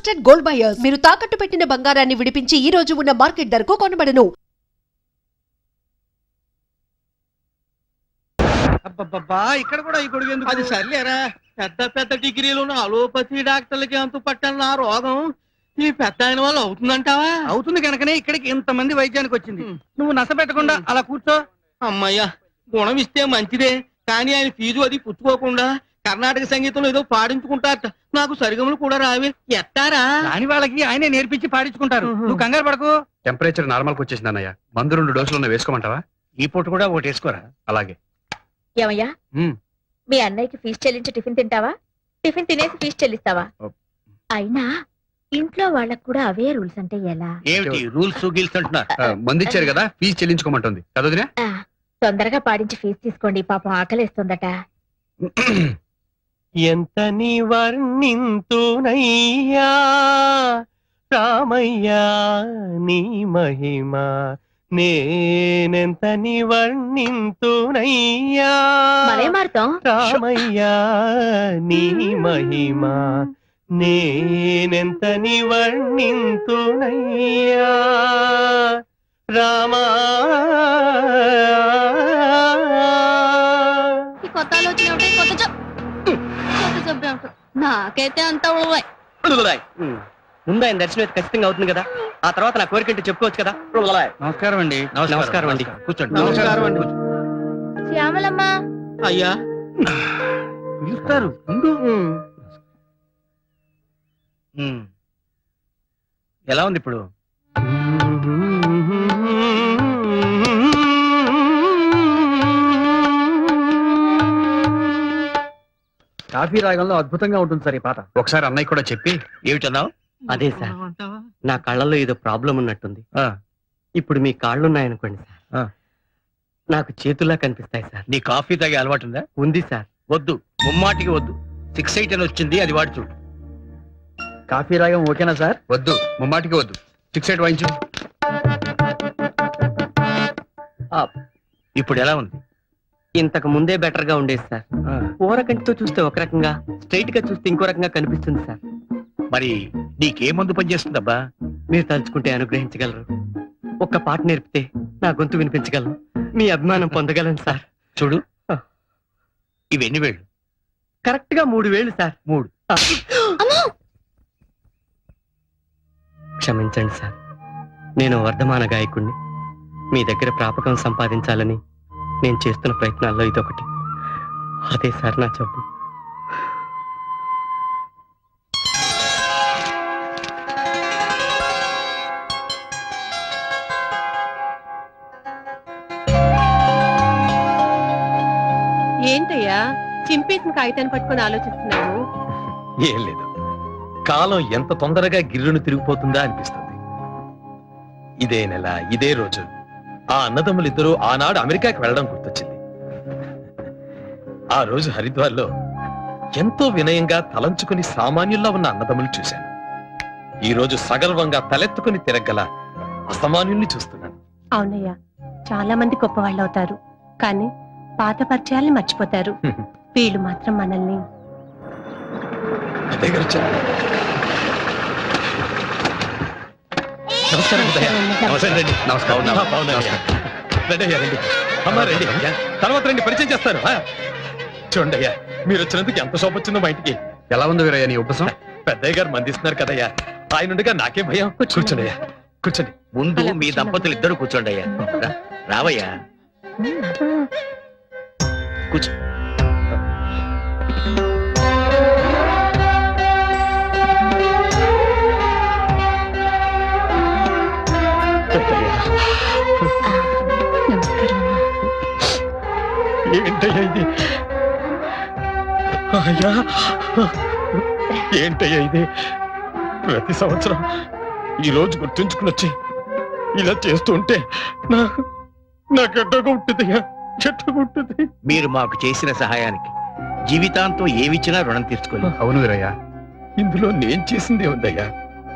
Trusted gold buyers. మీరు తాకట్టు పెట్టిన బంగారాన్ని విడిపించి ఈ రోజు ఉన్న మార్కెట్ ధరకు కొనబడను. అబ్బబ్బబ్బా, ఇక్కడ కూడా ఈ గొడుగు ఎందుకు? అది సర్లేరా, పెద్ద పెద్ద డిగ్రీలు ఉన్న అలోపతి డాక్టర్లకి అంతు పట్టాను ఆ రోగం ఈ పెద్ద ఆయన వల్ల అవుతుందంటావా? అవుతుంది కనుకనే ఇక్కడికి ఇంతమంది వైద్యానికి వచ్చింది. నువ్వు నస పెట్టకుండా అలా కూర్చో. అమ్మయ్యా, గుణం ఇస్తే మంచిదే, కానీ ఆయన ఫీజు అది పుచ్చుకోకుండా కర్ణాటక సంగీతంలో ఏదో పాడించుకుంటారట. నాకు సరిగములు కూడా రావే, ఎత్తారా? దాని వాళ్ళకి ఆయనే నేర్పించి పాడించుకుంటారు. నువ్వు కంగారు పడకు. టెంపరేచర్ నార్మల్ కి వచ్చేసింది అన్నయ్య. మందు 2 డోసులు వేసుకోమంటావా? ఈ పూట కూడా ఒకటి వేసుకోరా. అలాగే. ఏమయ్యా, మీ అన్నయ్యకి ఫీజు చెల్లించి టిఫిన్ తింటావా? టిఫిన్ తినేసి ఫీజు చెల్లిస్తావా? అయినా ఇంట్లో వాళ్ళకు కూడా అవే రూల్స్ అంటే ఎలా? ఏమిటి రూల్స్ గీల్స్ అంటున్నారు? మందు ఇచ్చారు కదా, ఫీజు చెల్లించుకోమంటుంది కదా. తొందరగా పాడించి ఫీజు తీసుకోండి, పాపం ఆకలేస్తుందట. ఎంత నీ వర్ణింతునయ్యా రామయ్యా నీ మహిమ, నేనెంత నీ వర్ణింతునయ్యా మరే మారుతాం. రామయ్యా నీ మహిమ, నేనెంత నీ వర్ణింతునయ్యా రామా. కొత్త ఆలోచన కొత్త జబ్బే ఉంటుంది. నాకైతే అంత ముందు ఆయన దర్శనం అయితే ఖచ్చితంగా అవుతుంది కదా, ఆ తర్వాత నా కోరికంటే చెప్పుకోవచ్చు కదా. నమస్కారం అండి. నమస్కారం అండి. కూర్చోండి. నమస్కారం అండి. శ్యామలమ్మ, అయ్యా పిలుస్తారు. ఎలా ఉంది ఇప్పుడు? కాఫీ రాగంలో అద్భుతంగా ఉంటుంది సార్ ఈ పాట. ఒకసారి అన్నయ్య కూడా చెప్పి. ఏమిటన్నావు? అదే సార్, నా కళ్ళల్లో ఏదో ప్రాబ్లం ఉన్నట్టుంది. ఇప్పుడు మీ కాళ్ళున్నాయనుకోండి సార్, నాకు చేతుల్లా కనిపిస్తాయి సార్. నీ కాఫీ తాగే అలవాటు ఉందా? ఉంది సార్. వద్దు, ముమ్మాటికి వద్దు. 6-8 అని వచ్చింది, అది వాడి చూడు. కాఫీ రాగం ఓకేనా సార్? వద్దు, ముమ్మాటికి వద్దు. 6-8 వాయించు. ఇప్పుడు ఎలా ఉంది? ఇంతకు ముందే బెటర్ గా ఉండేది సార్. ఓరకంటితో చూస్తే ఒక రకంగా, స్ట్రైట్ గా చూస్తే ఇంకో రకంగా కనిపిస్తుంది సార్. మరి నీకే మందు పనిచేస్తుందబ్బా? మీరు తలుచుకుంటే అనుగ్రహించగలరు. ఒక్క పాట నేర్పితే నా గొంతు వినిపించగలను, మీ అభిమానం పొందగలను సార్. చూడు, ఇవెన్ని వేళ్ళు? కరెక్ట్ గా 3 వేళ్ళు సార్. 3. క్షమించండి సార్, నేను వర్ధమాన గాయకుణ్ణి. మీ దగ్గర ప్రాపకం సంపాదించాలని నేను చేస్తున్న ప్రయత్నాల్లో ఇదొకటి. అదే సార్ నా జబ్బు. ఏంటయ్యా చింపేసిన కాగితాన్ని పట్టుకొని ఆలోచిస్తున్నావు? ఏం లేదు, కాలం ఎంత తొందరగా గిర్రును తిరిగిపోతుందా అనిపిస్తుంది. ఇదే నెల ఇదే రోజు ఆ అన్నదమ్ములిద్దరూ ఆనాడు అమెరికాకి వెళ్ళడం గుర్తొచ్చింది. ఆ రోజు హరిద్వార్లో ఎంతో వినయంగా తలంచుకుని సామాన్యుల్లా ఉన్న అన్నదమ్ములు చూశాను. ఈ రోజు సగర్వంగా తలెత్తుకుని తిరగల అసామాన్యుల్ని చూస్తున్నాను. అవునయ్యా, చాలా మంది గొప్ప వాళ్ళు అవుతారు, కానీ పాత పరిచయాల్ని మర్చిపోతారు. వీళ్ళు మాత్రం మనల్ని. నమస్కారం. అమ్మా రండి, తర్వాత రండి, పరిచయం చేస్తాను. చూడండి అయ్యా, మీరు వచ్చినందుకు ఎంత శోభ వచ్చిందో మా ఇంటికి. ఎలా ఉంది వీరయ్య నీ ఉపసం? పెద్దయ్య గారు మందిస్తున్నారు కదయ్యా, ఆయన ఉండగా నాకేం భయం. కూర్చోండి అయ్యా, కూర్చోండి. ముందు మీ దంపతులు ఇద్దరు కూర్చోండి అయ్యా. రావయ్యా, కూర్చో. ఏంటయ్యా ఇది? అయ్యా, ఏంటయ్యా ఇది? ప్రతి సంవత్సరం ఈ రోజు గుర్తుంచుకుని వచ్చి ఇలా చేస్తూ ఉంటే నాకెట్టగా ఉంటుందయ్యా, ఎట్టగా ఉంటుంది. మీరు మాకు చేసిన సహాయానికి జీవితాంతం ఏమిచ్చినా రుణం తీర్చుకోలేదు. అవును వీరయ్య, ఇందులో నేను చేసిందే ఉందయ్యా.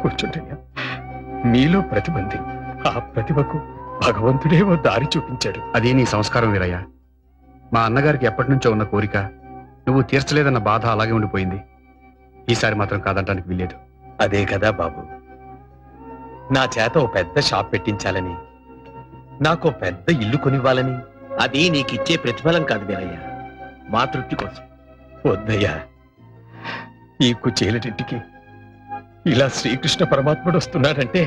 కూర్చుంటయ్యా. మీలో ప్రతిభ ఉంది, ఆ ప్రతిభకు భగవంతుడే ఓ దారి చూపించాడు. అది నీ సంస్కారం వీరయ్య. మా అన్నగారికి ఎప్పటి నుంచో ఉన్న కోరిక నువ్వు తీర్చలేదన్న బాధ అలాగే ఉండిపోయింది. ఈసారి మాత్రం కాదంటానికి వీల్లేదు. అదే కదా బాబు, నా చేత ఓ పెద్ద షాప్ పెట్టించాలని, నాకు ఓ పెద్ద ఇల్లు కొనివ్వాలని. అది నీకిచ్చే ప్రతిఫలం కాదు వీరయ్య, మా తృప్తి కోసం. వద్దయ్యా, ఈ కుచేలటింటికి ఇలా శ్రీకృష్ణ పరమాత్ముడు వస్తున్నాడంటే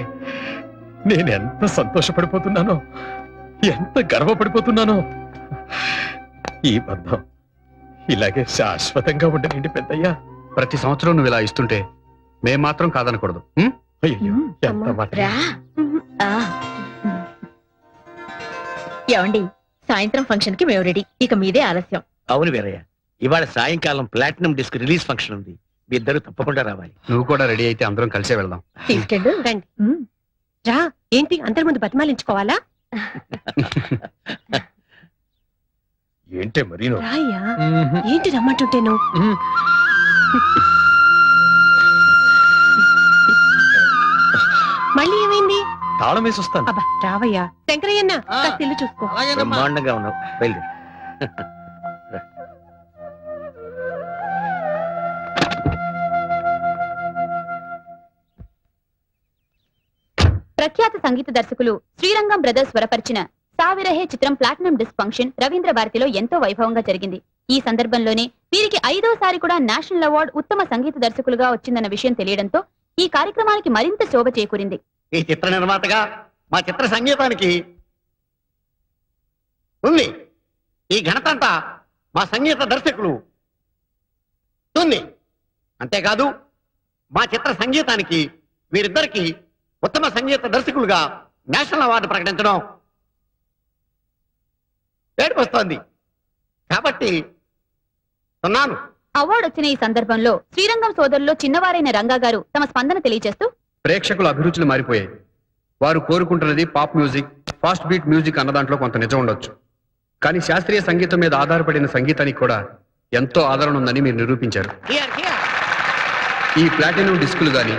నేను ఎంత సంతోషపడిపోతున్నానో, ఎంత గర్వపడిపోతున్నానో. ఈ బంధం ఇలాగే శాశ్వతంగా ఉండనండి పెద్దయ్యా. ప్రతి సంవత్సరం నువ్వు ఇలా ఇస్తుంటే మేం మాత్రం కాదనకూడదు. ఉం? అయ్యో, ఎంత మాట. రా ఆ. ఏమండి, సాయంత్రం ఫంక్షన్ కి మేము రెడీ, ఇక మీదే ఆలస్యం. అవును వీరయ్య, ఇవాళ సాయంకాలం ప్లాటినం డిస్క్ రిలీజ్ ఫంక్షన్ ఉంది, మీ ఇద్దరు తప్పకుండా రావాలి. నువ్వు కూడా రెడీ అయితే అందరం కలిసే వెళ్దాం. తీసుకెళ్ళు. రండి. రా, ఏంటి అందరి ముందు బతిమాలించుకోవాలా? ఏంటే మరి రాయ్యా, ఏంటి రమ్మంటుంటేను? మళ్ళీ ఏమైంది? తాళం వేసి వస్తాను. అబ్బా రావయ్యా. శంకరయ్యన్న, కాస్త ఇల్లు చూసుకో. బ్రహ్మాండంగా ఉన్నావు, బయలుదేరు. ప్రఖ్యాత సంగీత దర్శకులు శ్రీరంగం బ్రదర్స్ స్వరపరిచిన సావిరహే చిత్రం ప్లాటినం డిస్క్ ఫంక్షన్ రవీంద్ర భారతిలో ఎంతో వైభవంగా జరిగింది. ఈ సందర్భంలోనే వీరికి 5వసారి కూడా నేషనల్ అవార్డు ఉత్తమ సంగీత దర్శకులుగా వచ్చిందన్న విషయం తెలియడంతో ఈ కార్యక్రమానికి మరింత శోభ చేకూరింది. ఈ చిత్ర నిర్మాతగా మా చిత్ర సంగీతానికి ఉంది. ఈ ఘనత అంతా మా సంగీత దర్శకులు ఉంది. అంతేకాదు మా చిత్ర సంగీతానికి వీరిద్దరికి ఉత్తమ సంగీత దర్శకులుగా నేషనల్ అవార్డు ప్రకటించడం ఏడుపు వస్తోంది. కాబట్టి ఉన్నాను. అవార్డు వచ్చిన ఈ సందర్భంలో శ్రీరంగం సోదరుల్లో చిన్నవారైన రంగా గారు తమ స్పందన తెలియజేస్తూ, ప్రేక్షకుల అభిరుచులు మారిపోయాయి. వారు కోరుకుంటున్నది pop music, fast beat music అన్న దాంట్లో కొంత నిజం ఉండొచ్చు. కానీ శాస్త్రీయ సంగీతం మీద ఆధారపడిన సంగీతానికి కూడా ఎంతో ఆదరణ ఉందని మీరు నిరూపించారు. ఈ ప్లాటినం డిస్కులు గాని,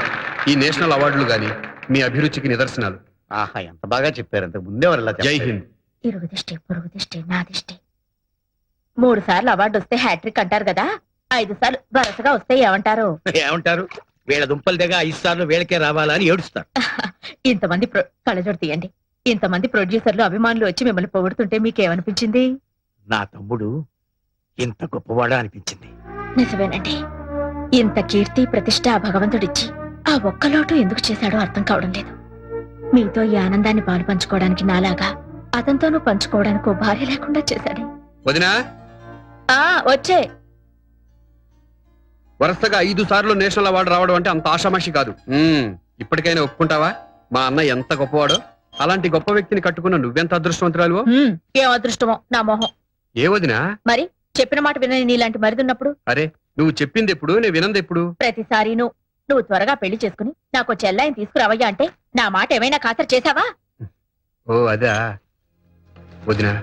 ఈ నేషనల్ అవార్డులు గాని మీ అభిరుచికి నిదర్శనాలు. ఆహా, ఎంత బాగా చెప్పారు. అంతకు ముందేవారు ఇలా జై హింద్. ఇరుగు దిష్టి, పొరుగు దిష్టి, నా దిష్టి. 3 సార్లు అవార్డు వస్తే హ్యాట్రిక్ అంటారు కదా, 5 సార్లు వరుసగా వస్తే ఏమంటారు? ఏమంటారు? వీళ్ళ దుంపల దగ్గర 5 సార్లు వీళ్ళకే రావాలా అని ఏడుస్తారు. ఇంతమంది కళ్ళజోడు తీయండి. ఇంతమంది ప్రొడ్యూసర్లు, అభిమానులు వచ్చి మిమ్మల్ని పొగుడుతుంటే మీకేమనిపించింది? నా తమ్ముడు ఇంత గొప్పవాడా అనిపించింది. నిజమేనండి. ఇంత కీర్తి ప్రతిష్ట ఆ భగవంతుడిచ్చి ఆ ఒక్క లోటు ఎందుకు చేశాడో అర్థం కావడం లేదు. మీతో ఈ ఆనందాన్ని పాలు పంచుకోవడానికి నాలాగా అతనితోనూ పంచుకోవడానికి ఓ భార్య లేకుండా చేశాడు. వదినా, వచ్చే వరుసగా 5 సార్లు నేషనల్ అవార్డు రావడం అంటే అంత ఆషామాషి కాదు. ఇప్పటికైనా ఒప్పుకుంటావా? మా అన్న ఎంత గొప్పవాడో. అలాంటి గొప్ప వ్యక్తిని కట్టుకున్న నువ్వెంత అదృష్టవంతురాలువో. ఏం అదృష్టమో నా మొహం. ఏ వదినా? మరి చెప్పిన మాట వినని నీలాంటి మరిదున్నప్పుడు? అరే, నువ్వు చెప్పింది ఎప్పుడు, నేను వినంది ఎప్పుడు? ప్రతిసారి నువ్వు త్వరగా పెళ్లి చేసుకుని నాకు చెల్లాయిని తీసుకురావయ్యా అంటే నా మాట ఏమైనా ఖాతరు చేశావా? ఓ అదా. వదినా,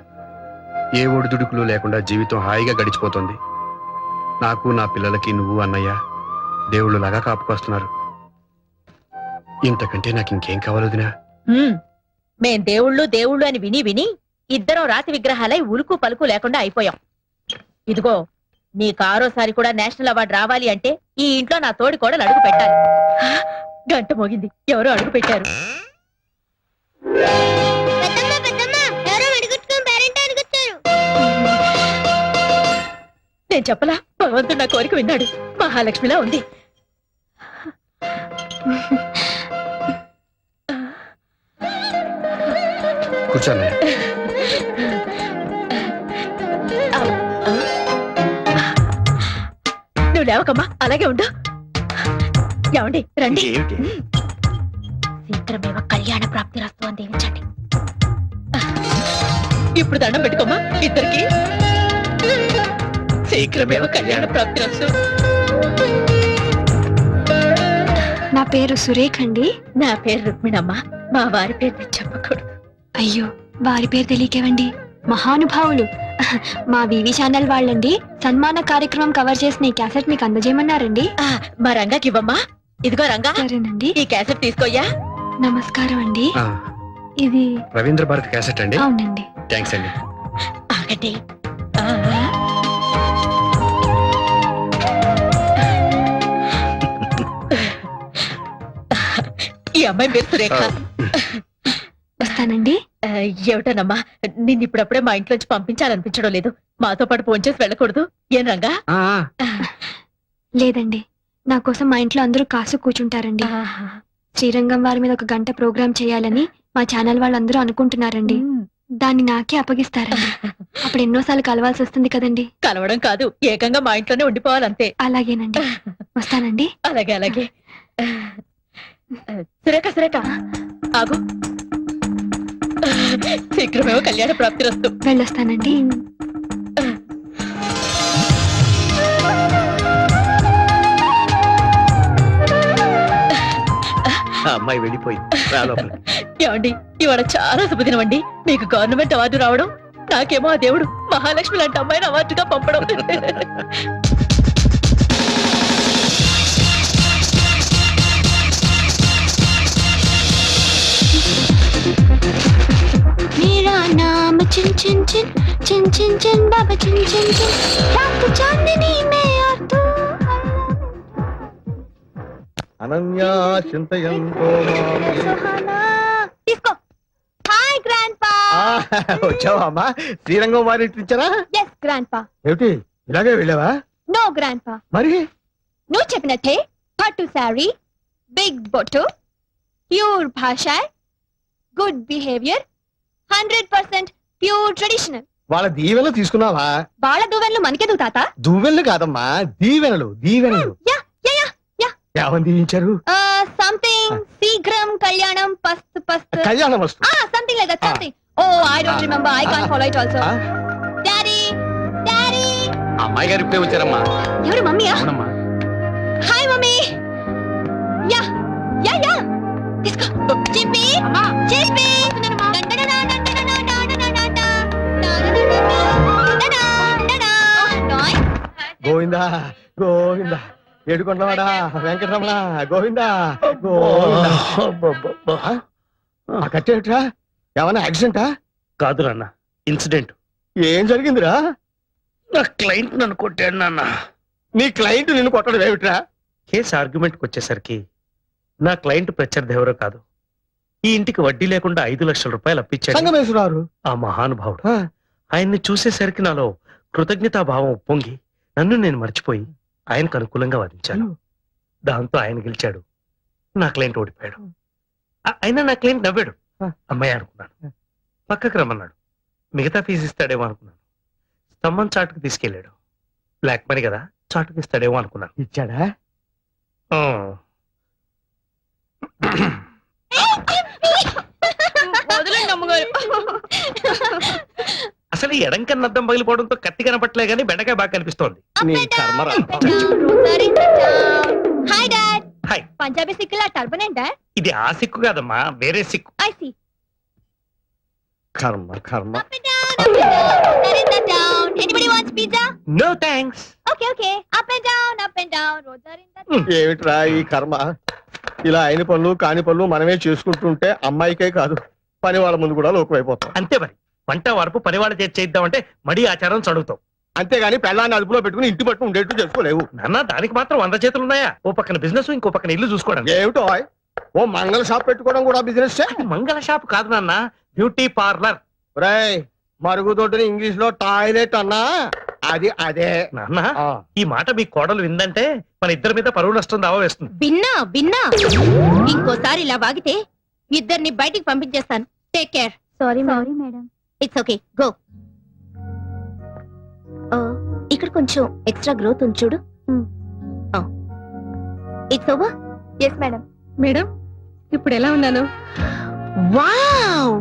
ఏ ఒడిదుడుకులు లేకుండా జీవితం హాయిగా గడిచిపోతుంది. నాకు, నా పిల్లలకి నువ్వు అన్నయ్య దేవుళ్ళు లాగా కాపుకొస్తున్నారు. ఇంతకంటే నాకు ఇంకేం కావాలి వదినా? మేం దేవుళ్ళు అని విని విని ఇద్దరం రాతి విగ్రహాలై ఉలుకు పలుకు లేకుండా అయిపోయాం. ఇదిగో, నీ 6వసారి కూడా నేషనల్ అవార్డు రావాలి అంటే ఈ ఇంట్లో నా తోడి కోడలు అడుగు పెట్టాలి. గంట మోగింది, ఎవరో అడుగు పెట్టారు. నేను చెప్పలా, భగవంతుడు నా కోరిక విన్నాడు. మహాలక్ష్మిలా ఉంది. కూర్చోండి. నువ్వు లేవకమ్మా, అలాగే ఉండు. ఏమండి, రండి. ఏమిటి? శీఘ్రమేవ కళ్యాణ ప్రాప్తి రస్తు అని దీవించండి. ఇప్పుడు దండం పెట్టుకోమ్మా ఇద్దరికి. శీఘ్రమేవ కళ్యాణ ప్రాప్తి రస్తు. నా పేరు సురేఖ్ అండి. నా పేరు రుక్మిణమ్మ. మా వారి పేరు నేను చెప్పకూడదు. అయ్యో, వారి పేరు తెలియకేవండి. మహానుభావులు మా వివి ఛానల్ వాళ్ళండి. సన్మాన కార్యక్రమం కవర్ చేసిన ఈ క్యాసెట్ మీకు అందజేయమన్నారండి. మా రంగాకి ఇవ్వమ్మా. ఇదిగో రంగా, సరేనండి. ఈ క్యాసెట్ తీసుకోయ్యా. నమస్కారం అండి. ఆ, ఇది రవీంద్ర భారతి క్యాసెట్ అండి. అవునండి. థ్యాంక్స్ అండి. ఆగండి. ఈ అమ్మాయి పేరు సురేఖ. వస్తానండి. ఏమిటోనమ్మా నిన్ను ఇప్పుడప్పుడే మా ఇంట్లోంచి పంపించాలనిపించడం లేదు. మాతో పాటు ఫోన్ చేసి వెళ్ళకూడదు ఏం రంగా? లేదండి, నా కోసం మా ఇంట్లో అందరూ కాసు కూర్చుంటారండి. శ్రీరంగం వారి మీద ఒక గంట ప్రోగ్రాం చేయాలని మా ఛానల్ వాళ్ళందరూ అనుకుంటున్నారండి. దాన్ని నాకే అప్పగిస్తారండి. అప్పుడు ఎన్నోసార్లు కలవాల్సి వస్తుంది కదండి. కలవడం కాదు, ఏకంగా మా ఇంట్లోనే ఉండిపోవాలంతే. అలాగేనండి, వస్తానండి. అలాగే అలాగే. సురేఖ సురేఖ ఆగు. శీఘ్రమేమో కళ్యాణ ప్రాప్తి వస్తు. వెళ్ళొస్తానండి. అమ్మాయి వెళ్ళిపోయింది. రా లోపలికి. ఏమండి ఇవాళ చాలా శుభదినం అండి. మీకు గవర్నమెంట్ అవార్డు రావడం, నాకేమో ఆ దేవుడు మహాలక్ష్మి లాంటి అమ్మాయిని అవార్డుగా పంపడం. मेरा नाम चिन चिन चिन चिन चिन चिन बाबा चिन चिन चिन रात चांदनी में और तू అనన్యా చింతయంతో सुहाना తీసుకో. హాయ్ గ్రాండ్ పా. వచ్చావా అమ్మా? శ్రీరంగం వారి ఇచ్చారా? yes గ్రాండ్ పా. ఏమిటి ఇలాగే వెళ్ళావా? నో గ్రాండ్ పా, మరి నువ్వు చెప్పినట్టే పట్టు శారీ, బిగ్ బొట్టు, ప్యూర్ భాష, గుడ్ బిహేవియర్, 100% ప్యూర్ ట్రెడిషనల్. వాళ్ళ దీవెనలు తీసుకున్నావా? బాళ దువ్వెనలు మనకెందుకు తాత? దువ్వెనలు కాదమ్మా, దీవెనలు దీవెనలు. Ya ya ya ya. ఏమని దీవించారు? సంథింగ్ శీఘ్రం కళ్యాణం పస్తు పస్తు. కళ్యాణ వస్తు. Something like that, something. Oh I don't remember, I can't follow it also. Daddy daddy. అమ్మాయి గారు ఇప్పుడే వచ్చారమ్మా. ఎవరు? మమ్మీయా? అవునమ్మా. Hi mummy. Ya ya ya. తీసుకో. చిప్పి చిప్పి. గోవిందా గోవిందా, ఏడుకొండవాడా వెంకటరమణ గోవిందా గోవిందా. ఆ కట్టేట్రా? ఏమన్నా యాక్సిడెంటా? కాదు నాన్న, ఇన్సిడెంట్. ఏం జరిగిందిరా? నా క్లయింట్ నన్ను కొట్టాడు నాన్న. నీ క్లయింట్ నిన్ను కొట్టడం ఏమిట్రా? కేసు ఆర్గ్యుమెంట్కి వచ్చేసరికి నా క్లయింట్ ప్రత్యర్థి ఎవరో కాదు, ఈ ఇంటికి వడ్డీ లేకుండా 5 లక్షల రూపాయలు అప్పించాడు సంగమేశ్వరారు. ఆ మహానుభావుడు. ఆయన్ని చూసేసరికి నాలో కృతజ్ఞతాభావం ఉప్పొంగి నన్ను నేను మర్చిపోయి ఆయనకు అనుకూలంగా వాదించాను. దాంతో ఆయన గెలిచాడు, నా క్లయింట్ ఓడిపోయాడు. అయినా నా క్లయింట్ నవ్వాడు. అమ్మాయి అనుకున్నాను. పక్కకు రమ్మన్నాడు. మిగతా ఫీజు ఇస్తాడేమో అనుకున్నాను. స్తంభం చాటుకు తీసుకెళ్లాడు. బ్లాక్ మనీ కదా, చాటుకు ఇస్తాడేమో అనుకున్నాను. ఇచ్చాడా? ఆ. అసలు ఈ ఎడం కన్నా అద్దం పగిలిపోవడంతో కత్తి కనపట్లే గానీ బెండకాయ బాగా కనిపిస్తోంది. నీ కర్మరా. Hi dad. హాయ్. పంజాబీ సిక్కులా టర్బన్ ఏంటా? ఇది ఆ సిక్కు కాదమ్మా, వేరే సిక్కు. I see. కర్మ కర్మ. Up and down, up and down. Narendra down. Anybody wants pizza? No thanks. Okay, okay. Up and down, up and down. Roads are in the ఏమిట్రా ఈ కర్మ? ఇలా అయిన పనులు కాని పనులు మనమే చేసుకుంటుంటే అమ్మాయికే కాదు పని వాళ్ళ ముందు కూడా లోకమైపోతాం. అంతే మరి. వంట వరపు పనివాళ్ళ చేతి చేద్దామంటే మడి ఆచారం చదువుతాం. అంతేగాని పెళ్ళాన్ని అదుపులో పెట్టుకుని ఇంటి పట్టు ఉండేట్టు చేసుకోలేవు. నాన్న దానికి మాత్రం 100 చేతులు ఉన్నాయా? ఓ పక్కన బిజినెస్, ఇంకో పక్కన ఇల్లు చూసుకోవడం. ఏమిటో ఓ మంగళ షాప్ పెట్టుకోవడం కూడా బిజినెస్. మంగళ షాప్ కాదు నాన్న, బ్యూటీ పార్లర్. రాయ్ మరుగుదొడ్డిని ఇంగ్లీష్ లో టాయిలెట్ అన్నా అది అదే. నాన్న ఈ మాట మీ కోడలు విందంటే మన ఇద్దరి మీద పరువు నష్టం దావా వేస్తుంది. విన్నా ఇంకోసారి ఇలా వాగితే ఇద్దరిని బయటికి పంపించేస్తాను. Take care. Sorry madam. It's okay, go. ఇక్కడ కొంచెం ఎక్స్ట్రా గ్రోత్ ఉంది చూడు. It's over. Yes madam. Madam ఇప్పుడు ఎలా ఉన్నాను? వావ్.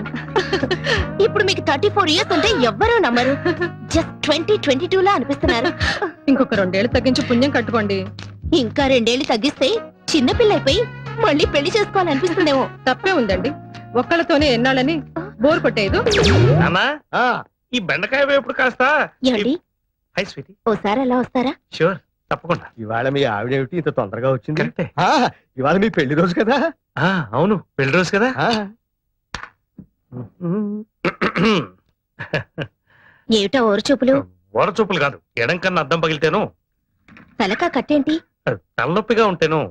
ఇప్పుడు మీకు 34 ఇయర్స్ ఉంటే ఎవ్వరూ నమ్మరు. జస్ట్ 2022 లా అనిపిస్తున్నారు. ఇంకొక 2 ఏళ్ళు తగ్గించి పుణ్యం కట్టుకోండి. ఇంకా 2 ఏళ్ళు తగ్గిస్తే చిన్నపిల్ల అయిపోయి మళ్ళీ పెళ్లి చేసుకోవాలనిపిస్తుందేమో. తప్పే ఉందండి, ఒక్కళ్ళతోనే ఎన్నాళ్ళని బోర్ కొట్టేదు. నాన్నా ఈ బెండకాయ వేపుడు కాస్త. ఏమండి హై స్వీటీ, ఓసారి అలా వస్తారా? షూర్, తప్పకుండా. ఇవాళ మీ ఆవిడేమిటి ఇంత తొందరగా వచ్చింది? కరెక్టే. ఇవాళ మీ పెళ్లి రోజు కదా? అవును, పెళ్లి రోజు కదా. ఏమిటా ఓరు చూపులు? ఓర చూపులు కాదు, ఎడం కన్నా అద్దం పగిలితేను, తలకా కట్టేంటి? తలనొప్పిగా ఉంటేను.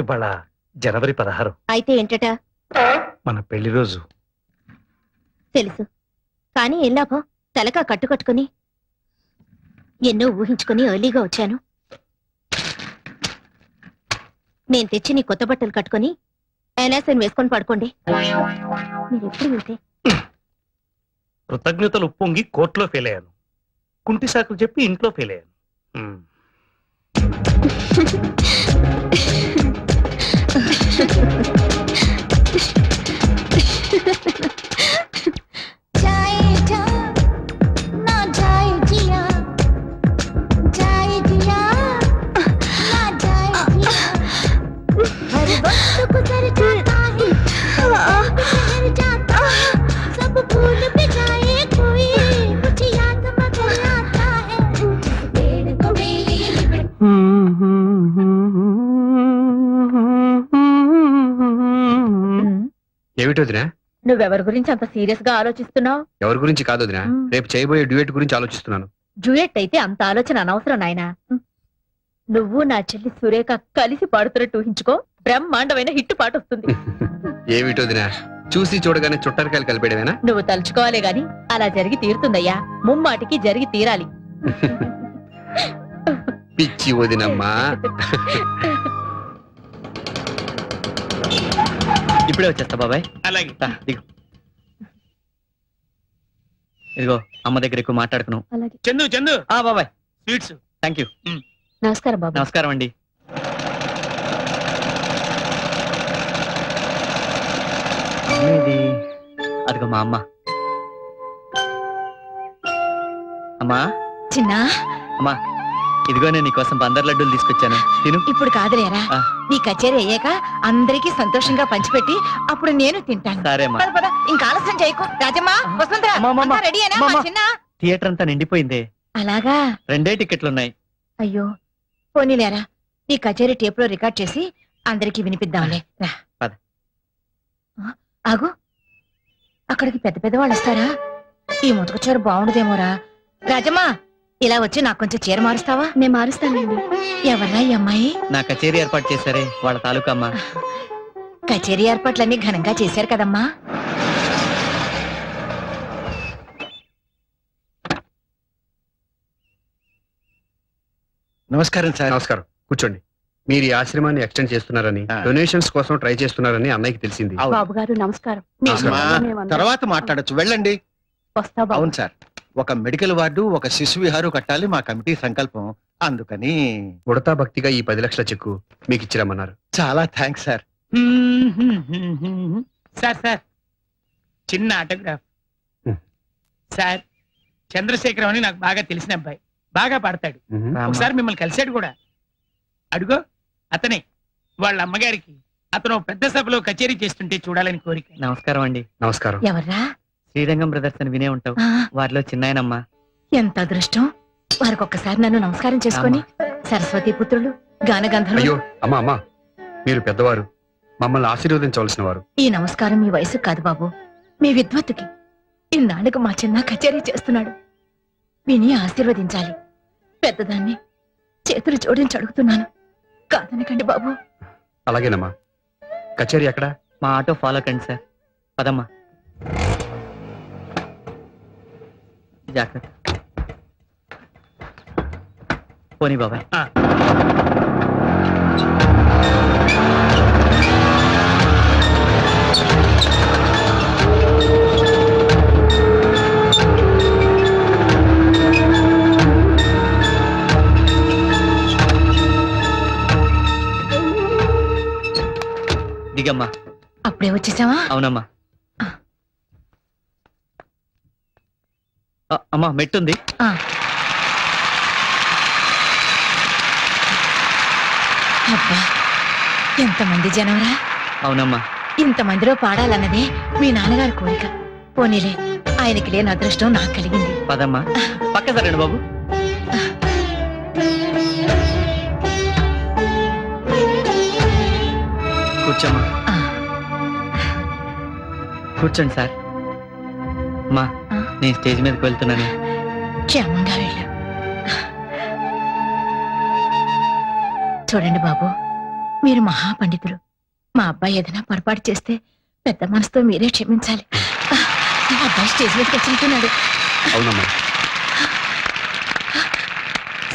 ఇవాళ జనవరి 16 అయితే ఏంటట? మన పెళ్లి రోజు. తెలుసు, కానీ ఏం లాభం? తలకా కట్టుకట్టుకుని ఎన్నో ఊహించుకుని ఎర్లీగా వచ్చాను. నేను తెచ్చి నీ కొత్త బట్టలు కట్టుకుని ఎనాసన్ వేసుకొని పడుకోండి. మీరు ఎప్పుడు వెళ్తే కృతజ్ఞతలు ఉప్పొంగి కోర్టులో ఫెయిల్ అయ్యాను. కుంటి సాకులు చెప్పి ఇంట్లో ఫెయిల్ అయ్యాను. ఏమిటి వదినా? నువ్వెవరి గురించి అంత సీరియస్ గా ఆలోచిస్తున్నావు? ఎవరి గురించి కాదు వదినా, రేపు చేయబోయే డ్యూయట్ గురించి ఆలోచిస్తున్నాను. డ్యూయెట్ అయితే అంత ఆలోచన అనవసరం నాయనా. నువ్వు నా చెల్లి సురేఖ కలిసి పాడుతున్నట్టు ఊహించుకో, బ్రహ్మాండమైన హిట్ పాట వస్తుంది. ఏమిటి వదినా, చూసి చూడగానే చుట్టరికాయలు కలిపేయడమేనా? నువ్వు తలుచుకోవాలే గాని అలా జరిగి తీరుతుందయ్యా. ముమ్మాటికి జరిగి తీరాలి. పిచ్చి వదినమ్మా. ఇప్పుడే వచ్చేస్తా బాబాయ్. అలాగే. దిగు. ఇదిగో అమ్మ దగ్గర ఎక్కువ మాట్లాడుకును. అలాగే. చందు చందు బాబాయ్. స్వీట్స్. Thank you. నమస్కారం బాబు. నమస్కారం అండి. ఇది అదిగో మా అమ్మ. అమ్మా చిన్న అమ్మా, ఇదిగో నేను నీకోసం బందర్ లడ్డూలు తీసుకొచ్చాను, తిను. ఇప్పుడు కాదులేరా, ఆ. నీ కచేరీ అయ్యాక అందరికీ సంతోషంగా పంచిపెట్టి అప్పుడు నేను తింటాను. సరే అమ్మా. పద పద, ఇంకా ఆలస్యం చేయకు. రాజమ్మా, వసుంధరా, అమ్మా, అంతా రెడీయేనా? అమ్మా. మా చిన్న థియేటర్ అంతా నిండిపోయిందే. అలాగా? 2 టికెట్లున్నాయి. అయ్యో, పోనీలేరా, ఈ కచేరీ టేప్ లో రికార్డ్ చేసి అందరికీ వినిపిద్దాంలే. రా. పద. ఆగు, అక్కడికి పెద్ద పెద్ద వాళ్ళు వస్తారా? ఈ ముతక చీర బాగుండదేమోరా. రాజమ్మా, ఇలా వచ్చి నాకు కొంచెం చీర మారుస్తావా? నేను మారుస్తానండి. ఎవర్రా ఈ అమ్మాయి? నా కచేరీ ఏర్పాటు చేశారే వాళ్ళ తాలూకా అమ్మ. కచేరీ ఏర్పాట్లన్నీ ఘనంగా చేశారు కదమ్మా. నమస్కారం సార్. నమస్కారం, కూర్చోండి. మీరు ఈ ఆశ్రమాన్ని ఎక్స్టెండ్ చేస్తున్నారని, డొనేషన్స్ కోసం ట్రై చేస్తున్నారని అన్నయ్యకి తెలిసింది. బాబు గారు నమస్కారం. తర్వాత మాట్లాడొచ్చు, వెళ్ళండి. వస్తా బాబు. అవును సార్, ఒక మెడికల్ వార్డు, ఒక శిశు విహారు కట్టాలి మా కమిటీ సంకల్పం. అందుకని ఉడతా భక్తిగా ఈ 10 లక్షల చెక్కు మీకు ఇచ్చిరమ్మన్నారు. చాలా థ్యాంక్స్ సార్. సార్ సార్ చిన్న ఆటోగ్రాఫ్. సార్, చంద్రశేఖరం అని నాకు బాగా తెలిసిన అబ్బాయి, బాగా పాడతాడు. ఒకసారి మిమ్మల్ని కలిశాడు కూడా. అడుగో అతనే. వాళ్ళ అమ్మగారికి అతను పెద్ద సభలో కచేరీ చేస్తుంటే చూడాలని కోరిక. నమస్కారం అండి. నమస్కారం. ఎవర్రా? శ్రీరంగం బ్రదర్స్ అని వినే ఉంటావు, ఆ, వారిలో చిన్నాయనమ్మ. ఎంత అదృష్టం. వారికి ఒక్కసారి నన్ను నమస్కారం చేసుకొని, సరస్వతి పుత్రులు, గానగంధర్వులు. అయ్యో అమ్మా అమ్మా, మీరు పెద్దవారు, మమ్మల్ని ఆశీర్వదించవలసిన వారు. ఈ నమస్కారం మీ వయసు కాదు బాబు, మీ విద్వత్తుకి. ఇన్నాళ్ళకు మా చిన్న కచేరీ చేస్తున్నాడు, విని ఆశీర్వదించాలి. పెద్దదాన్ని చేతులు జోడించి అడుగుతున్నాను, కాదనకండి బాబు. అలాగేనమ్మా. కచేరీ ఎక్కడ? మా ఆటో ఫాలో కండి సార్. పదమ్మా. జాగ్రత్త. పోనీ బాబాయ్. దిగమ్మా. అప్పుడే వచ్చేసావా? అవునమ్మా. అమ్మా, మెట్టుంది. ఆ. అబ్బా, ఎంతమంది జనవరా. అవునమ్మా. ఇంతమందిలో పాడాలన్నదే మీ నాన్నగారి కోరిక. పోనీలే, ఆయనకి లేని అదృష్టం నాకు కలిగింది. పదమ్మా. పక్క సరండి బాబు. కూర్చోమ్మా. ఆ. కూర్చోండి సార్. అమ్మా, ఆ. నేను స్టేజ్ మీదకి వెళ్తున్నాను. క్షేమంగా వెళ్ళు. చూడండి బాబు, మీరు మహాపండితులు, మా అబ్బాయి ఏదైనా పొరపాటు చేస్తే పెద్ద మనసుతో మీరే క్షమించాలి. అబ్బాయి స్టేజ్ మీదకి వచ్చినట్టున్నాడు. అవునమ్మా.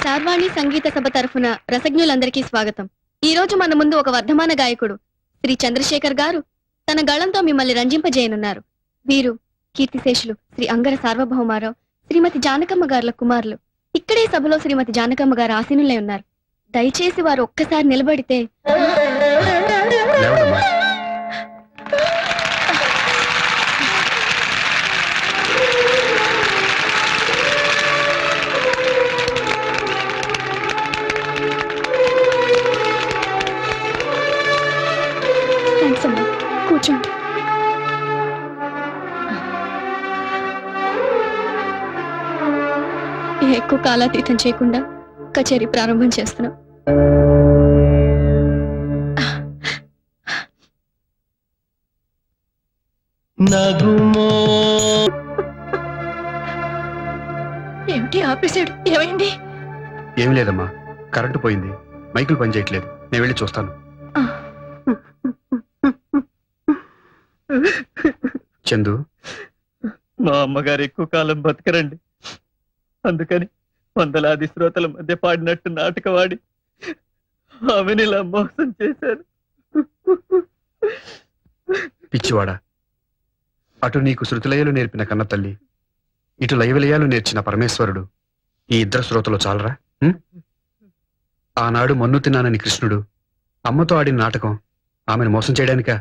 సార్వాణి సంగీత సభ తరఫున రసజ్ఞులందరికీ స్వాగతం. ఈ రోజు మన ముందు ఒక వర్ధమాన గాయకుడు శ్రీ చంద్రశేఖర్ గారు తన గళంతో మిమ్మల్ని రంజింపజేయనున్నారు. వీరు కీర్తిశేషులు శ్రీ అంగర సార్వభౌమారావు, శ్రీమతి జానకమ్మ గారుల కుమారులు. ఇక్కడే సభలో శ్రీమతి జానకమ్మ గారు ఆసీనులై ఉన్నారు. దయచేసి వారు ఒక్కసారి నిలబడితే. లేవడమ్మా. థాంక్స్ అమ్మా. కూర్చోండి. ఎక్కువ కాలాతీతం చేయకుండా కచేరీ ప్రారంభం చేస్తున్నాం. నగుమో ఏమిటి ఆపేశాడు? ఏమైంది? ఏం లేదమ్మా, కరెంటు పోయింది, మైకులు పనిచేయట్లేదు. నేను వెళ్ళి చూస్తాను. చందు, మా అమ్మగారు ఎక్కువ కాలం బతకరండి. అందుకని వందలాది శ్రోతల మధ్య పాడినట్టు నాటకవాడి ఆమెను ఇలా మోసం చేశాను. పిచ్చివాడా, అటు నీకు శృతిలయలు నేర్పిన కన్న తల్లి, ఇటు లయవిలయాలు నేర్చిన పరమేశ్వరుడు, ఈ ఇద్దరు శ్రోతలు చాలరా? ఆనాడు మన్ను తిన్నానని కృష్ణుడు అమ్మతో ఆడిన నాటకం ఆమెను మోసం చేయడానికా?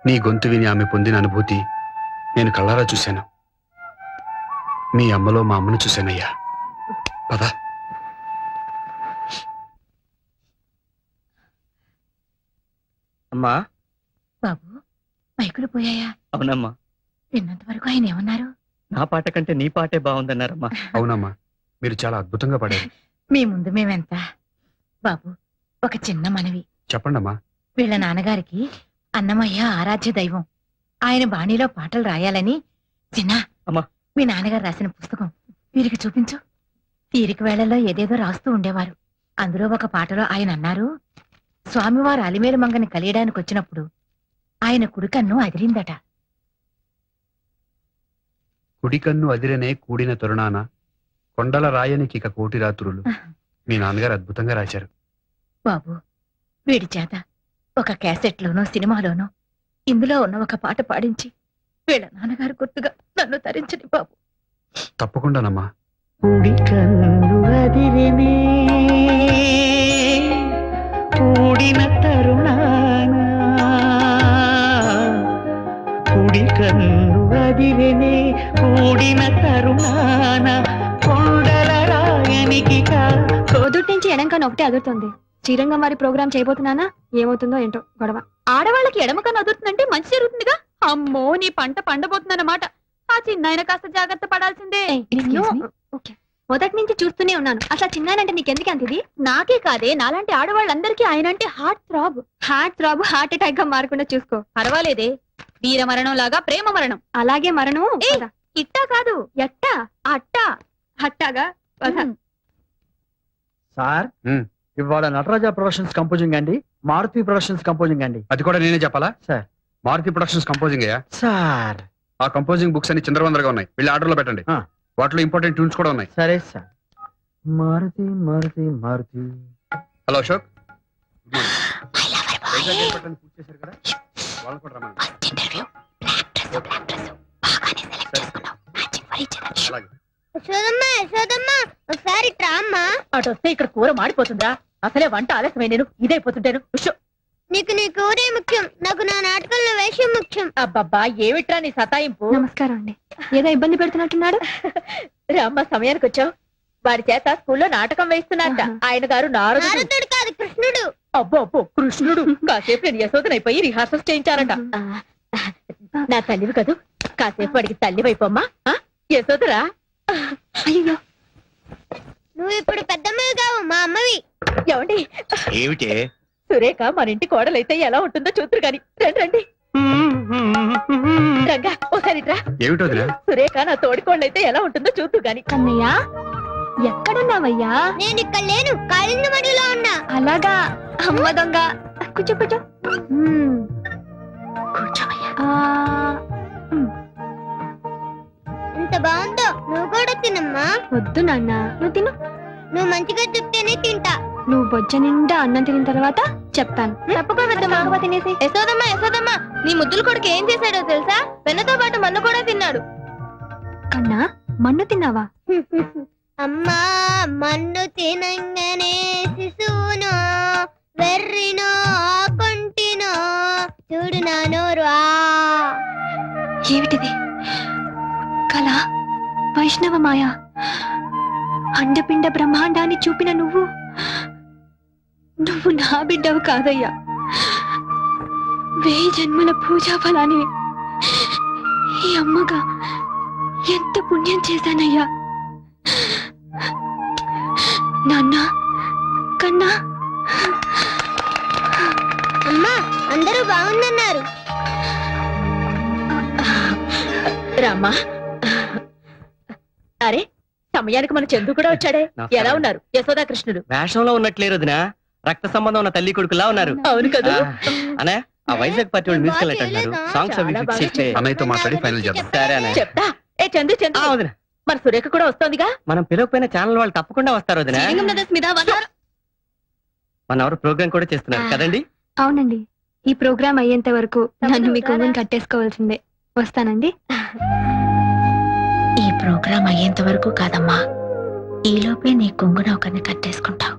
నీ గొంతు విని ఆమె పొందిన అనుభూతి నేను కళ్ళారా చూశాను. మీ అమ్మలో మా అమ్మను చూశానయ్యా. పద. అమ్మా. బాబు, మైకులు పోయాయా? అవునమ్మా. విన్నంత వరకు ఆయన ఏమన్నారు? నా పాట కంటే నీ పాటే బాగుందన్నారమ్మా. అవునమ్మా, మీరు చాలా అద్భుతంగా పాడారు. మీ ముందు మేమెంత. బాబు, ఒక చిన్న మనవి. చెప్పండమ్మా. వీళ్ళ నాన్నగారికి అన్నమయ్య ఆరాధ్య దైవం. ఆయన బాణీలో పాటలు రాయాలని చిన్న అమ్మా. మీ నాన్నగారు రాసిన పుస్తకం వీరికి చూపించు. తీరిక వేళల్లో ఏదేదో రాస్తూ ఉండేవారు. అందులో ఒక పాటలో ఆయన అన్నారు, స్వామివారు అలిమేలు మంగని కలియడానికి వచ్చినప్పుడు ఆయన కుడికన్ను అదిరిందట. కుడికన్ను అదిరనే కూడిన తరుణాన కొండల రాయనికి ఇక కోటి రాత్రులు. మీ నాన్నగారు అద్భుతంగా రాశారు. బాబు, వీడి చేత ఒక క్యాసెట్లోనో సినిమాలోనో ఇందులో ఉన్న ఒక పాట పాడించి వీళ్ళ నాన్నగారు గుర్తుగా నన్ను తరించని బాబు. తప్పకుండానమ్మా. కుడి కన్ను అదిరినే కూడిన తరుణాన, కుడి కన్ను అదిరినే కూడిన తరుణాన కొండల రాయనికి పొద్దుటి నుంచి ఎడంకన్ను ఒకటే అదురుతుంది. శ్రీరంగం వారి ప్రోగ్రామ్ చేయబోతున్నానా? ఏమవుతుందో ఏంటో గొడవ. ఆడవాళ్ళకి ఎడమకన్ను అదురుతుందంటే మంచి జరుగుతుందిగా. అమ్మో, నీ పంట పండబోతుందన్నమాట. ఆ చిన్నాయన కాస్త జాగ్రత్త పడాల్సిందే. ఓకే, మొదటి నుంచి చూస్తూనే ఉన్నాను. అసలు చిన్నానంటే నీకెందుకు అంత ఇది? నాకే కాదే, నాలాంటి ఆడవాళ్ళందరికీ ఆయన అంటే హార్ట్ థ్రాబ్. హార్ట్ అటాక్ గా మారకుండా చూసుకో. పర్వాలేదే, వీర మరణం లాగా ప్రేమ మరణం. అలాగే మరణం. ఏయ్, ఇట్టా కాదు, ఎట్టా? అట్టా. అట్టాగా పద. సార్, ఉమ్. ఇవాళ నటరాజ ప్రొడక్షన్స్ కంపోజింగ్ అండి, మారుతి ప్రొడక్షన్స్ కంపోజింగ్ అండి. అది కూడా నేనే చెప్పాలా? సార్. మారుతి ప్రొడక్షన్స్ కంపోజింగ్ అయ్యా. సార్, ఆ కంపోజింగ్ బుక్స్ అన్ని చిందరవందరగా ఉన్నాయి. వెళ్ళి ఆర్డర్లో పెట్టండి. ఆ. వాటిలో ఇంపార్టెంట్ ట్యూన్స్ కూడా ఉన్నాయి. సరే sir. Maruti Maruti Maruti. Hello Ashok, good morning. Vizag airport పూర్తి చేశారు కదా, వాళ్ళని కూడా రమ్మని. అలాగే. అటు వస్తే ఇక్కడ కూర మాడిపోతుందా? అసలే వంట ఆలస్యమై నేను ఇదైపోతుంటాను. నీకు నీ కూరే ముఖ్యం, నాకు నా నాటకంలో వేషం ముఖ్యం. అబ్బబ్బా, ఏమిట్రా నీ సతాయింపు? నమస్కారం అండి. ఏదో ఇబ్బంది పెడుతున్నట్టున్నాడు. రామ్మ, సమయానికి వచ్చావు. వాడి చేత స్కూల్లో నాటకం వేస్తున్నారట. ఆయన గారు నారదుడు కాదు, కృష్ణుడు. అబ్బో అబ్బో, కృష్ణుడు. కాసేపు నేను యశోదనైపోయి రిహార్సల్స్ చేయించారట. నా తల్లివి కదూ, కాసేపు వాడికి తల్లి వైపోమ్మా. యశోదరా, అయ్యో, నువ్వు ఇప్పుడు పెద్దమ్మవి కావు, మా అమ్మవి. ఏమండి, ఏమిటే? సురేఖ మన ఇంటి కోడలైతే ఎలా ఉంటుందో చూతురు గాని. రండి రండి. రంగా, ఓసారి రా. ఏమిటో వదినా? సురేఖ నా తోడి కోడలైతే ఎలా ఉంటుందో చూతురు గాని. అన్నయ్య, ఎక్కడున్నావయ్యా? నేను ఇక్కడ లేను, కాళింగమడిలో ఉన్నా. అలాగా, అమ్మ దొంగ కూర్చో కూర్చో ఎంత బాగుందో, నువ్వు కూడా తినమ్మా. వద్దు నాన్న, నువ్వు తిను. నువ్వు మంచిగా చెప్తేనే తింటా. నువ్వు బొజ్జ నిండా అన్నం తిన్న తర్వాత చెప్తాను. తప్పకుండా తినేసి. యశోదమ్మా యశోదమ్మా, నీ ముద్దుల కొడుకు ఏం చేశాడో తెలుసా? వెన్నతో పాటు మన్ను కూడా తిన్నాడు. కన్నా మన్ను తిన్నావా? అమ్మా మన్ను తినంగానే శిశువునో వెర్రినో కొంటినో చూడు నా నోరు. ఏమిటిది? కళ, వైష్ణవ మాయ, అండపిండ బ్రహ్మాండాన్ని చూపిన నువ్వు నా బిడ్డవు కాదయ్యా. 1000 జన్మల పూజా ఫలాన్ని ఈ అమ్మగా ఎంత పుణ్యం చేశానయ్యా. నాన్న, కన్నా. అమ్మా అందరూ బాగుందన్నారు. రామ్మా. అరే సమయానికి మన చందు కూడా వచ్చాడే. ఎలా ఉన్నారు యశోదా కృష్ణుడు? వేషంలో ఉన్నట్లేరు వదినా, రక్త సంబంధం ఉన్న తల్లి కొడుకులా ఉన్నారు. అవును కదా. అనే ఆ వైజాగ్ పార్టీ వాళ్ళు మ్యూజికల్ నైట్ అంటారు. సాంగ్స్ అవి చాలా ఫిక్స్ చేస్తే అన్నయ్యతో మాట్లాడి ఫైనల్ చేద్దాం. సరే అనే. చెప్తా. ఏ చందు చందు, వదినా, మన సురేఖ కూడా వస్తోందిగా. మనం పిలవకపోయిన ఛానల్ వాళ్ళు తప్పకుండా వస్తారు వదినా. మన ఎవరు ప్రోగ్రామ్ కూడా చేస్తున్నారు కదండి. అవునండి, ఈ ప్రోగ్రాం అయ్యేంత వరకు నన్ను మీ కొంగుని కట్టేసుకోవాల్సిందే. వస్తానండి. ఈ ప్రోగ్రాం అయ్యేంత వరకు కాదమ్మా, ఈ లోపే నీ కొంగున ఒకరిని కట్టేసుకుంటావు.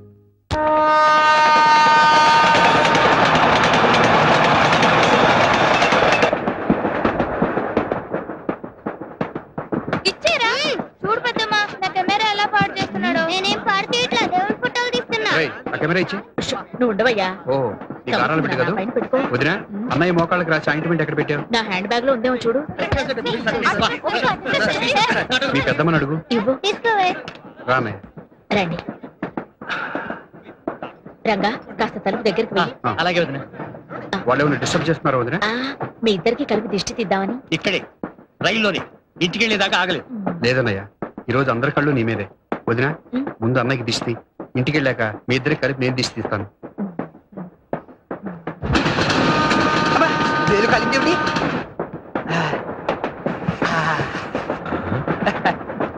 ఇచ్చేరా? చూడు పెద్దమ్మా, నా కెమెరా ఎలా పాడు చేస్తున్నాడో. నేనేం పాడు చేయట్లా, దేవుడి ఫోటోలు తీస్తున్నా. రేయ్, ఆ కెమెరా ఇచ్చి. నువ్వు ఉండవయ్యా. ఓ నీ కారాలు పెట్టి కదా పైన పెట్టుకో. వదినా, అన్నయ్య మోకాళ్ళకి రాసి ఆయింట్మెంట్ ఎక్కడ పెట్టావు? నా హ్యాండ్ బ్యాగ్ లో ఉందేమో చూడు. మీ పెద్దమ్మని అడుగు. ఇవ్వు. తీసుకోవే. రామే. రండి రంగా, కాస్త తలుపు దగ్గరికి వెళ్ళి. అలాగే వదినా. వాళ్ళు ఏమైనా డిస్టర్బ్ చేస్తున్నారు వదినా? మీ ఇద్దరికి కలిపి దిష్టి తీద్దామని. ఇక్కడే రైల్లోనే ఇంటికి వెళ్ళేదాకా ఆగలేదు. లేదన్నయ్య, ఈ రోజు అందరి కళ్ళు నీ మీదే. వదినా, ముందు అన్నయ్యకి దిష్టి, ఇంటికి వెళ్ళాక మీ ఇద్దరికి కలిపి నేను దిష్టి తీస్తాను.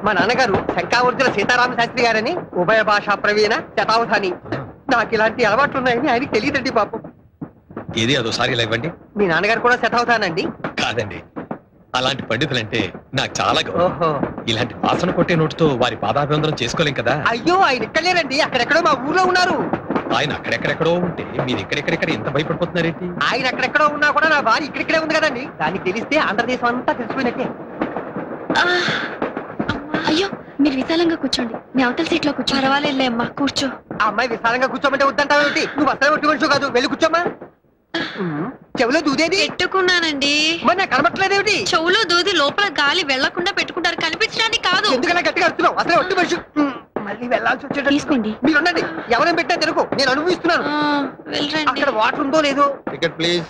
మా నాన్నగారు శంకావర్జున సీతారామ శాస్త్రి గారని ఉభయ భాషా ప్రవీణ శతావధాని. నాకు ఇలాంటి అలవాట్లు ఉన్నాయని ఆయనకి తెలియదండి పాపం. ఏది అదోసారి ఇలా ఇవ్వండి. మీ నాన్నగారు కూడా శతావధానండి? కాదండి, అలాంటి పండితులంటే నాకు చాలా గౌరవం. ఓహో. ఇలాంటి వాసన కొట్టే నోటితో వారి పాదాభివందనం చేసుకోలేం కదా. అయ్యో, ఆయన ఇక్కడ లేరండి, అక్కడెక్కడో మా ఊర్లో ఉన్నారు. ఆయన అక్కడెక్కడెక్కడో ఉంటే మీరు ఇక్కడెక్కడెక్కడ ఎంత భయపడిపోతున్నారేంటి? ఆయన అక్కడెక్కడో ఉన్నా కూడా నా భార్య ఇక్కడిక్కడే ఉంది కదండి. దానికి తెలిస్తే ఆంధ్రదేశం అంతా తెలిసిపోయినట్టే. అయ్యో, మీరు విశాలంగా కూర్చోండి, మీ అవతల సీట్ లో కూర్చో. పర్వాలేదులే అమ్మా, కూర్చో. ఆ అమ్మాయి విశాలంగా కూర్చోమంటే వద్దంటావేమిటి? నువ్వు అసలు ఒట్టి మనిషి కాదు, వెళ్ళి కూర్చోమ్మా. చెవులో దూదేది పెట్టుకున్నానండి. మరి నాకు కనబట్టలేదేమిటి? చెవులో దూది లోపల గాలి వెళ్లకుండా పెట్టుకుంటారు, కనిపించడానికి కాదు. ఎందుకలా గట్టిగా అరుస్తున్నావు? అసలు ఒట్టి మనిషి. మళ్ళీ వెళ్ళాల్సి వచ్చేటట్టు. తీసుకోండి. మీరు ఉండండి, ఎవరైనా పెట్టా తెలుగు, నేను అనుభవిస్తున్నాను. వెళ్ళండి. అక్కడ వాటర్ ఉందో లేదో. Ticket please.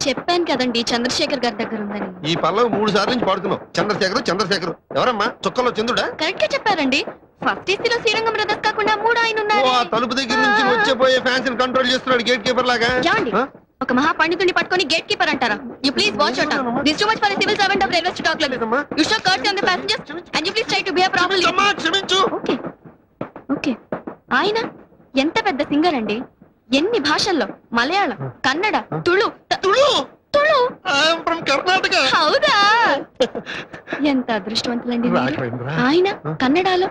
చెప్పాను కదండి, చంద్రశేఖర్ గారి దగ్గర ఉందని. ఈ పల్లవి 3 సార్లు నుంచి పాడుతున్నావు. చంద్రశేఖర్ చంద్రశేఖర్ ఎవరమ్మా? చుక్కలో చంద్రుడా? కరెక్ట్ గా చెప్పారండి. ఫస్ట్ ఏసీలో శ్రీరంగం బ్రదర్స్ కాకుండా 3 ఆయన ఓ, ఉన్నారు. ఆ తలుపు దగ్గర నుంచి వచ్చే పోయే ఫ్యాన్స్ కంట్రోల్ చేస్తున్నాడు గేట్ కీపర్ లాగా. ఏమండి? ఆ? ఒక మహా పండితుడిని పట్టుకొని గేట్ కీపర్ అంటారా? You please watch out. This too much for a civil servant of railway to talk like this. You show courtesy on the passengers and you please try to behave properly. క్షమించమ్మా, క్షమించు. Okay okay. ఆయన ఎంత పెద్ద singer అండి. ఎన్ని భాషల్లో, Malayalam, Kannada, Tulu. Tulu I'm from Karnataka. హౌదా? ఎంత అదృష్టవంతులండి మీరు. ఆయన కన్నడలో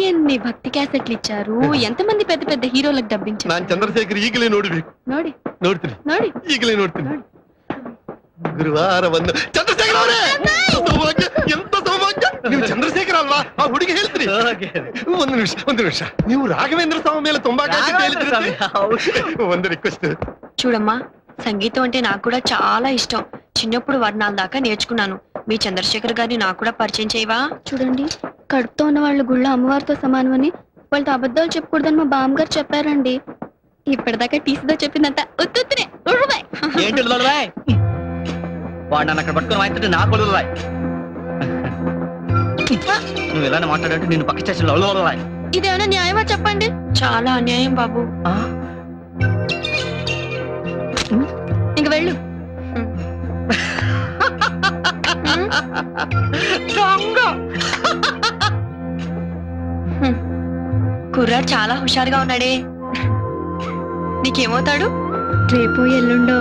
ఎన్ని భక్తి క్యాసెట్లు ఇచ్చారు, ఎంతమంది పెద్ద పెద్ద హీరోలకు డబ్బించారు. ನಾನು ಚಂದ್ರಶೇಖರ್ ಈಗಲೇ ನೋಡಬೇಕು. ನೋಡಿ ನೋಡ್ತೀನಿ ನೋಡಿ ಈಗಲೇ ನೋಡ್ತೀನಿ. ಗುರುವಾರ ಬಂದು ಚಂದ್ರಶೇಖರ್ ಅವರೇ, ಸೌಭಾಗ್ಯ, ಎಂತ ಸೌಭಾಗ್ಯ. ನೀವು ಚಂದ್ರಶೇಖರ್ ಅಲ್ವಾ? ಆ ಹುಡುಗಿ ಹೇಳ್ತೀರಿ. ಒಂದು ನಿಮಿಷ ನೀವು ರಾಘವೇಂದ್ರ ಸ್ವಾಮಿ ಮೇಲೆ ತುಂಬಾ ಕಾಳಜಿ ಹೇಳ್ತೀರಿ. ಒಂದು ರಿಕ್ವೆಸ್ಟ್. చూడమ్మా, సంగీతం అంటే నాకు కూడా చాలా ఇష్టం. చిన్నప్పుడు వర్ణాల దాకా నేర్చుకున్నాను. మీ చంద్రశేఖర్ గారిని నాకు కూడా పరిచయం చేయవా? చూడండి, కడుపుతో ఉన్న వాళ్ళ గుళ్ళో అమ్మవారితో సమానమని, వాళ్ళతో అబద్ధాలు చెప్పకూడదని మా బామ్మగారు చెప్పారండి. ఇప్పటిదాకా టీసీతో చెప్పిందంతా ఉత్తునే. ఏంటి వాడు నన్ను అక్కడ పట్టుకుని వాయిస్తుంటే నాకు వదలరాయ్. నువ్వు ఇలానే మాట్లాడంటే నేను పక్క స్టేషన్లో వదలరాయ్. ఇదేమైనా న్యాయమా చెప్పండి? చాలా అన్యాయం బాబు. కుర్రాడు చాలా హుషారుగా ఉన్నాడే. నీకేమవుతాడు? రేపు ఎల్లుండో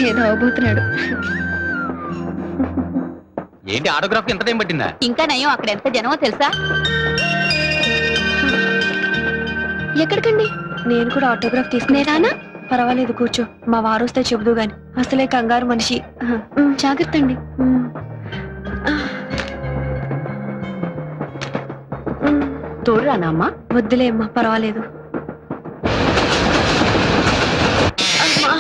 ఏదో అవబోతున్నాడు. ఏంటి ఆటోగ్రాఫ్ ఎంత టైం పట్టిందా? ఇంకా నయం, అక్కడ ఎంత జనమో తెలుసా? ఎక్కడికండి? నేను కూడా ఆటోగ్రాఫ్ తీసుకునేరానా? పర్వాలేదు, కూర్చో. మా వారు వస్తే చెబుదు గాని, అసలే కంగారు మనిషి. జాగ్రత్త అండి. తోడురానా అమ్మా? వద్దులే అమ్మా, పర్వాలేదు. అమ్మా